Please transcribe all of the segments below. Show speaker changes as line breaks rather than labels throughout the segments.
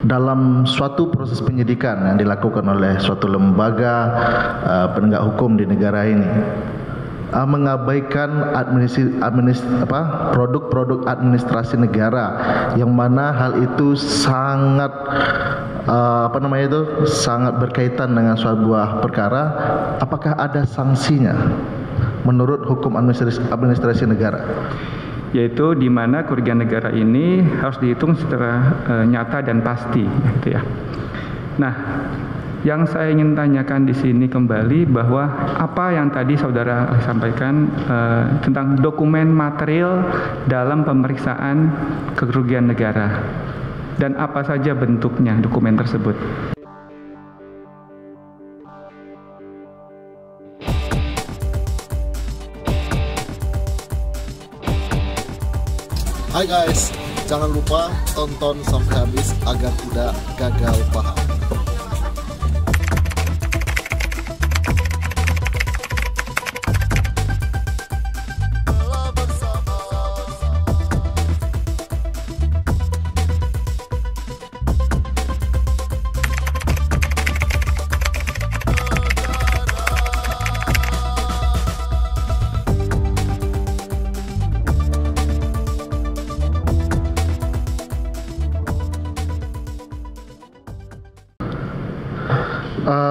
dalam suatu proses penyidikan yang dilakukan oleh suatu lembaga penegak hukum di negara ini mengabaikan produk-produk administrasi negara, yang mana hal itu sangat sangat berkaitan dengan sebuah perkara, apakah ada sanksinya menurut hukum administrasi negara?
Yaitu di mana kerugian negara ini harus dihitung secara nyata dan pasti, gitu ya. Nah, yang saya ingin tanyakan di sini kembali bahwa apa yang tadi saudara sampaikan tentang dokumen material dalam pemeriksaan kerugian negara dan apa saja bentuknya dokumen tersebut.
Hai guys, jangan lupa tonton sampai habis agar tidak gagal paham.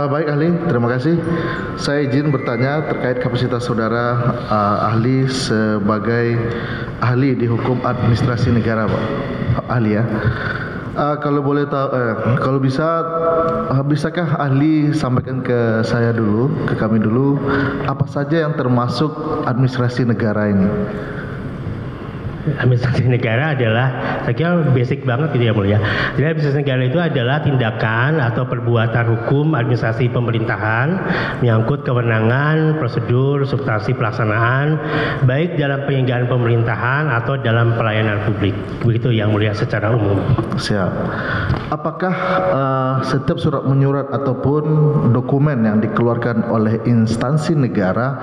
Baik ahli, terima kasih. Saya izin bertanya terkait kapasitas saudara ahli sebagai ahli di hukum administrasi negara, Pak. Ahli ya. Kalau boleh tahu, kalau bisakah ahli sampaikan ke saya dulu, ke kami dulu, apa saja yang termasuk administrasi negara ini?
Administrasi negara adalah, saya kira basic banget gitu ya mulia. Jadi administrasi negara itu adalah tindakan atau perbuatan hukum administrasi pemerintahan menyangkut kewenangan, prosedur, substansi pelaksanaan, baik dalam penyelenggaraan pemerintahan atau dalam pelayanan publik. Begitu yang mulia secara umum.
Siap. Apakah setiap surat menyurat ataupun dokumen yang dikeluarkan oleh instansi negara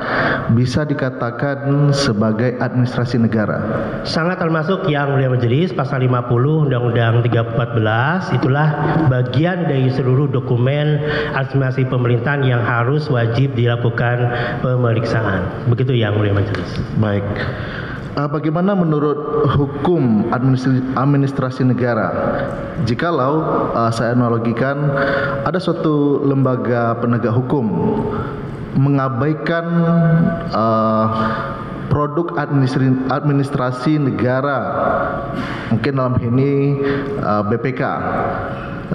bisa dikatakan sebagai administrasi negara?
Sangat termasuk yang mulia majelis pasal 50 Undang-Undang 314, itulah bagian dari seluruh dokumen administrasi pemerintahan yang harus wajib dilakukan pemeriksaan. Begitu yang mulia majelis.
Baik. Bagaimana menurut hukum administrasi negara jikalau saya analogikan ada suatu lembaga penegak hukum mengabaikan produk administrasi negara, mungkin dalam ini BPK,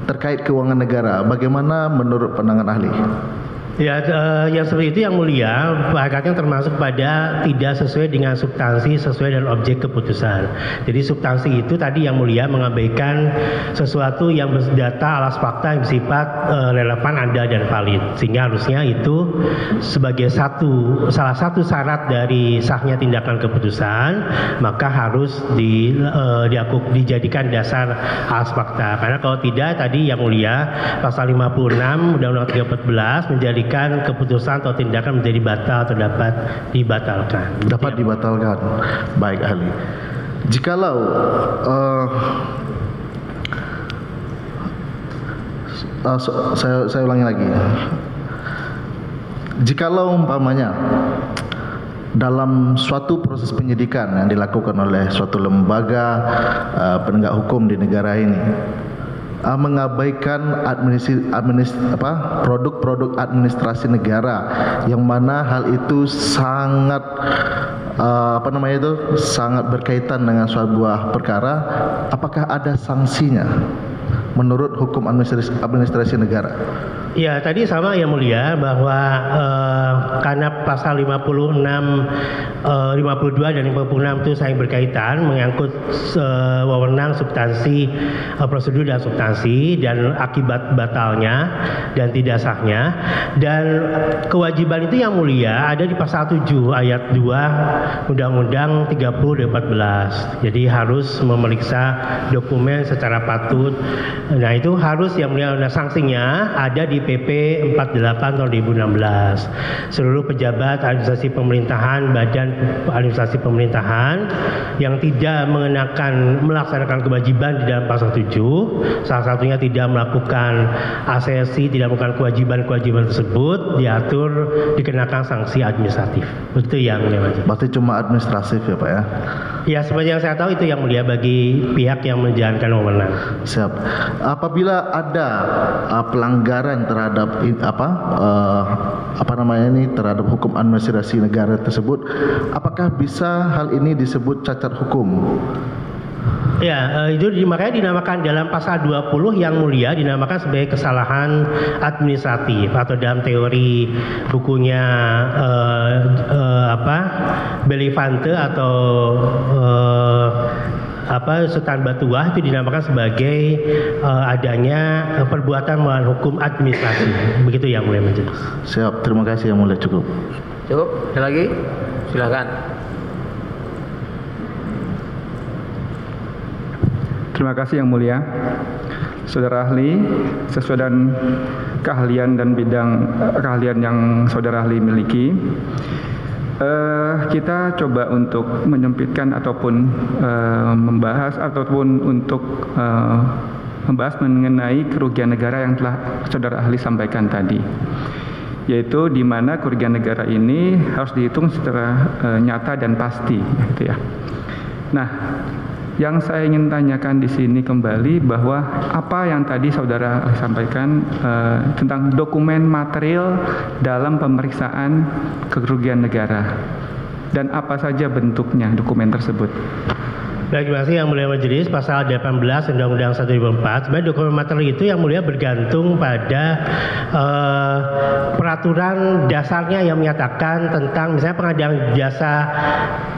terkait keuangan negara, bagaimana menurut pandangan ahli?
Ya, yang seperti itu yang mulia, hakikatnya termasuk pada tidak sesuai dengan substansi, sesuai dengan objek keputusan. Jadi substansi itu tadi yang mulia mengabaikan sesuatu yang berdata alas fakta yang bersifat relevan, ada dan valid. Sehingga harusnya itu sebagai salah satu syarat dari sahnya tindakan keputusan, maka harus dijadikan dasar alas fakta. Karena kalau tidak tadi yang mulia pasal 56 Undang-Undang 314 menjadi keputusan atau tindakan menjadi batal atau dapat dibatalkan.
Dapat dibatalkan. Baik ahli. Jikalau saya ulangi lagi. Jikalau umpamanya dalam suatu proses penyidikan yang dilakukan oleh suatu lembaga penegak hukum di negara ini mengabaikan produk-produk administrasi negara, yang mana hal itu sangat sangat berkaitan dengan sebuah perkara, apakah ada sanksinya menurut hukum administrasi negara?
Ya, tadi sama yang mulia bahwa karena pasal 56, 52 dan 56 itu saling berkaitan menyangkut wewenang, substansi, prosedur dan substansi dan akibat batalnya dan tidak sahnya, dan kewajiban itu yang mulia ada di pasal 7 ayat 2 Undang-Undang 30/2014. Jadi harus memeriksa dokumen secara patut. Nah, itu harus yang mulia, sanksinya ada di PP 48 tahun 2016. Seluruh pejabat administrasi pemerintahan, badan administrasi pemerintahan yang tidak melaksanakan kewajiban di dalam pasal 7, salah satunya tidak melakukan asesi, tidak melakukan kewajiban-kewajiban tersebut, diatur dikenakan sanksi administratif. Itu yang mulia majelis.
Berarti cuma administratif ya Pak ya?
Ya, seperti yang saya tahu itu yang mulia bagi pihak yang menjalankan wewenang.
Siap. Apabila ada pelanggaran terhadap terhadap hukum administrasi negara tersebut, apakah bisa hal ini disebut cacat hukum?
Ya, itu makanya dinamakan dalam pasal 20 yang mulia dinamakan sebagai kesalahan administratif, atau dalam teori bukunya Belivante atau Sultan Batuah itu dinamakan sebagai adanya perbuatan melawan hukum administrasi. Begitu yang mulia majelis.
Siap, terima kasih yang mulia. Cukup.
Ada lagi? Silakan.
Terima kasih yang mulia. Saudara ahli, sesuai dengan keahlian dan bidang keahlian yang saudara ahli miliki, kita coba untuk menyempitkan ataupun membahas mengenai kerugian negara yang telah saudara ahli sampaikan tadi, yaitu di mana kerugian negara ini harus dihitung secara nyata dan pasti, gitu ya. Nah, yang saya ingin tanyakan di sini kembali bahwa apa yang tadi saudara sampaikan tentang dokumen material dalam pemeriksaan kerugian negara, dan apa saja bentuknya dokumen tersebut.
Baik, terima kasih yang mulia majelis. Pasal 18 Undang-Undang 1 2004, sebenarnya dokumen materi itu yang mulia bergantung pada peraturan dasarnya yang menyatakan tentang misalnya pengadaan jasa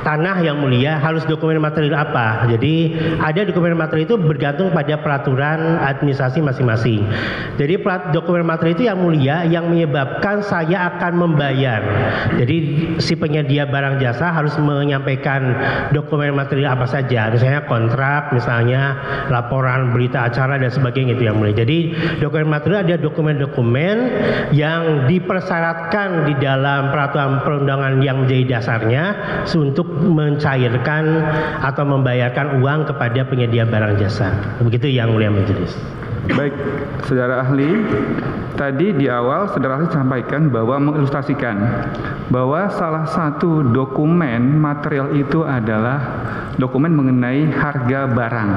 tanah yang mulia harus dokumen material apa. Jadi ada dokumen materi itu bergantung pada peraturan administrasi masing-masing. Jadi dokumen materi itu yang mulia yang menyebabkan saya akan membayar. Jadi si penyedia barang jasa harus menyampaikan dokumen material apa saja. Misalnya kontrak, misalnya laporan berita acara dan sebagainya, itu yang mulia. Jadi dokumen material ada dokumen-dokumen yang dipersyaratkan di dalam peraturan perundangan yang menjadi dasarnya untuk mencairkan atau membayarkan uang kepada penyedia barang jasa. Begitu yang mulia majelis.
Baik, saudara ahli, tadi di awal saudara ahli sampaikan bahwa mengilustrasikan bahwa salah satu dokumen material itu adalah dokumen mengenai harga barang,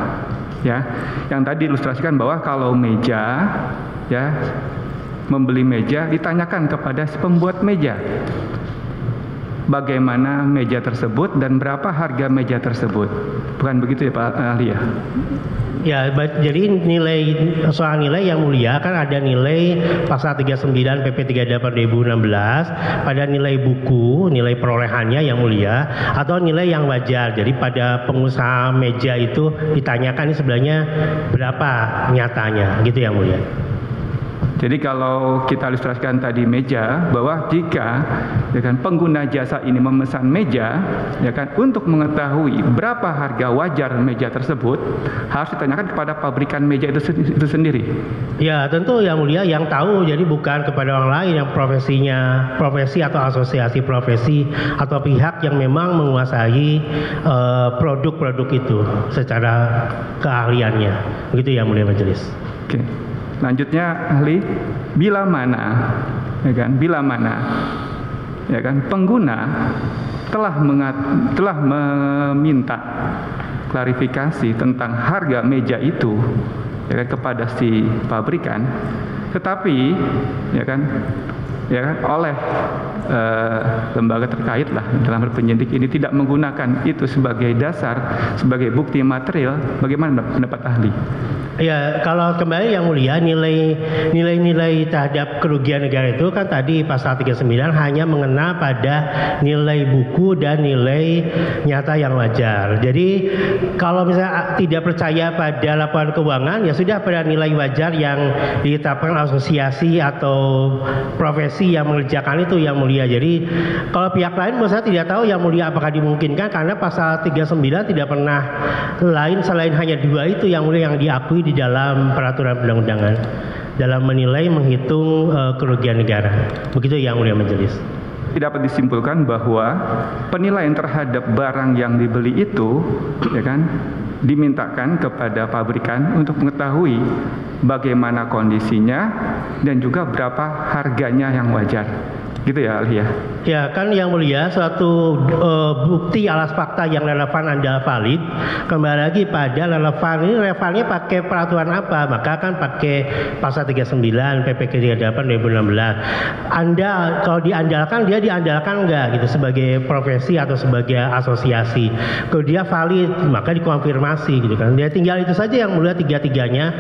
ya. Yang tadi ilustrasikan bahwa kalau meja, ya, membeli meja ditanyakan kepada si pembuat meja bagaimana meja tersebut dan berapa harga meja tersebut. Bukan begitu ya Pak ahli ya?
Ya, jadi soal nilai yang mulia kan ada nilai pasal 39 PP 38 2016 pada nilai buku, nilai perolehannya yang mulia, atau nilai yang wajar. Jadi pada pengusaha meja itu ditanyakan ini sebenarnya berapa nyatanya, gitu yang mulia.
Jadi kalau kita ilustrasikan tadi meja, bahwa jika ya kan, pengguna jasa ini memesan meja, ya kan, untuk mengetahui berapa harga wajar meja tersebut harus ditanyakan kepada pabrikan meja itu sendiri.
Ya, tentu yang mulia yang tahu, jadi bukan kepada orang lain yang profesi atau asosiasi profesi atau pihak yang memang menguasai produk-produk itu secara keahliannya. Begitu yang mulia majelis.
Oke. Lanjutnya ahli, bila mana pengguna telah meminta klarifikasi tentang harga meja itu, ya kan, kepada si pabrikan, tetapi oleh lembaga terkait lah dalam penyidik ini tidak menggunakan itu sebagai dasar, sebagai bukti material, bagaimana pendapat ahli?
Ya, kalau kembali yang mulia, nilai-nilai terhadap kerugian negara itu kan tadi pasal 39 hanya mengenal pada nilai buku dan nilai nyata yang wajar. Jadi kalau misalnya tidak percaya pada laporan keuangan, ya sudah pada nilai wajar yang ditetapkan asosiasi atau profesi yang mengerjakan itu yang mulia. mulia. Jadi kalau pihak lain menurut saya tidak tahu yang mulia apakah dimungkinkan, karena pasal 39 tidak pernah lain selain hanya dua itu yang mulia yang diakui di dalam peraturan perundang-undangan dalam menilai menghitung kerugian negara. Begitu yang mulia majelis.
Dapat disimpulkan bahwa penilaian terhadap barang yang dibeli itu, ya kan, dimintakan kepada pabrikan untuk mengetahui bagaimana kondisinya dan juga berapa harganya yang wajar. Gitu ya, ahli ya?
Ya, kan yang mulia, suatu bukti alas fakta yang relevan Anda valid, kembali lagi pada relevan, ini relevannya pakai peraturan apa? Maka kan pakai pasal 39 PPK 38 2016. Anda kalau diandalkan, dia diandalkan enggak gitu sebagai profesi atau sebagai asosiasi. Kalau dia valid, maka dikonfirmasi gitu kan. Dia tinggal itu saja yang mulia, tiga-tiganya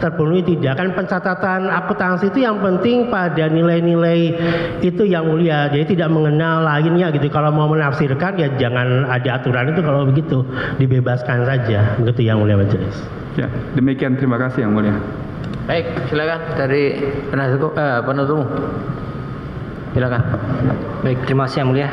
terpenuhi tidak. Kan pencatatan akuntansi itu yang penting pada nilai-nilai itu yang mulia, jadi tidak mengenal lainnya gitu. Kalau mau menafsirkan ya jangan ada aturan itu, kalau begitu dibebaskan saja, begitu yang mulia majelis.
Ya, demikian, terima kasih yang mulia.
Baik, silakan dari penutup. Silakan.
Baik, terima kasih yang mulia.